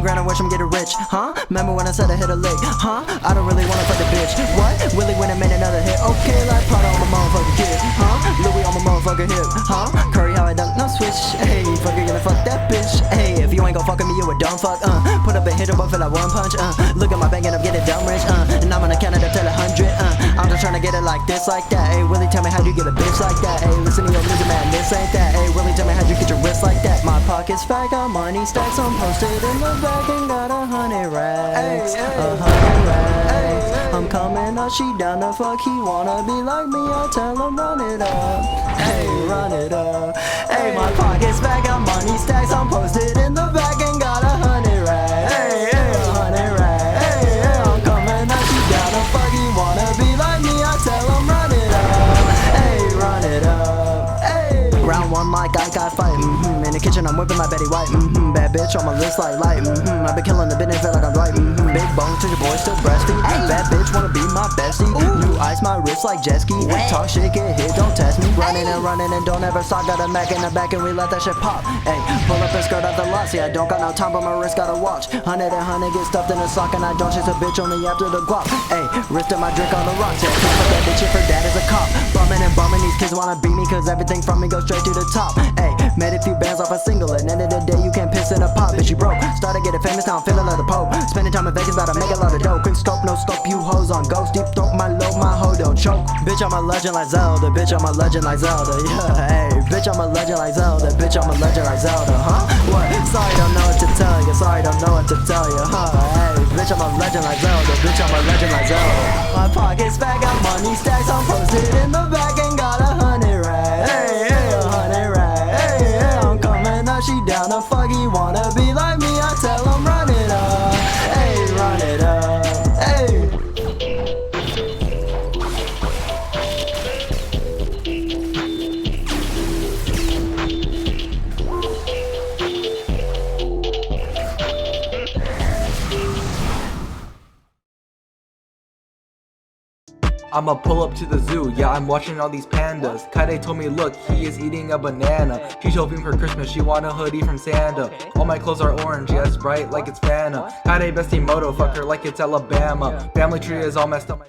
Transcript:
grand, I wish I'm getting rich, huh? Remember when I said I hit a lick, huh? I don't really wanna fuck the bitch, what? Willie went and made another hit, okay, like Prada on my motherfucking kid, huh? Louis on my motherfucking hip, huh? Curry how I dunk, no switch, hey, fucker gonna fuck that bitch, hey, if you ain't gon' fuck with me, you a dumb fuck, put up a hit up, feel like one punch, look at my bank and I'm getting dumb rich, and I'm gonna count it up till 100, I'm just trying to get it like this, like that, hey, Willie, tell me how'd you get a bitch like that, hey, listen to your music, man, this ain't that, hey, Willie, tell me how'd you get your wrist like that, my pocket's fat, got money stacks, I'm posted in the back and got 100 racks, 100 racks, I'm coming up, she down the fuck, he wanna be like me, I tell him run it up, hey, run it up, hey, my pocket's fat, got money stacks, I'm posted in the back and got 100 racks, hey, 100 racks, hey, I'm coming up, she down the fuck, he wanna be like me, I tell him run it up, hey, run it up, hey, round one like I got fight, in the kitchen I'm whipping like Betty White, bad bitch on my list like light, I've been killing the business, feel like I'm right, big bone to your boy, still breastfeed, bad bitch wanna be my bestie, new ice my wrist like jet ski, talk shit, get hit, don't test me, running and don't ever stop, got a Mac in the back and we let that shit pop, hey, pull up and skirt out the lot, see I don't got no time but my wrist got a watch, 100 get stuffed in a sock and I don't chase a bitch only after the guap, hey, wrist in my drink on the rocks, yeah, can't put that bitch if her dad is a cop, bumming and bumming, these kids wanna beat me cause everything from me goes straight to the top, hey, made a few bands off a single, and end of the day you can't piss in a pot, bitch you broke, started getting famous now I'm feeling like the Pope, spending time in Vegas about to make a lot of dough, quick scope, no scope, you hoes on ghost, deep throat, my low, my hoe don't choke, bitch I'm a legend like Zelda, bitch I'm a legend like Zelda, yeah, hey, bitch I'm a legend like Zelda, bitch I'm a legend like Zelda, huh, what, sorry don't know what to tell you, sorry don't know what to tell you, huh, hey, bitch I'm a legend like Zelda, bitch I'm a legend like Zelda, my pocket's fat, got money stacks, I'm posted in the back and got 100 racks, hey, 100 racks, hey, I'm coming up, she down the fuck, he wanna be like me, I tell him run it up, hey, run it up, hey. I'ma pull up to the zoo, yeah I'm watching all these pandas. Kaide told me look, he is eating a banana. She's hoping for Christmas, she want a hoodie from Santa. All my clothes are orange, yeah it's bright like it's Fanta. Kaide bestie moto, fuck her like it's Alabama. Family tree is all messed up.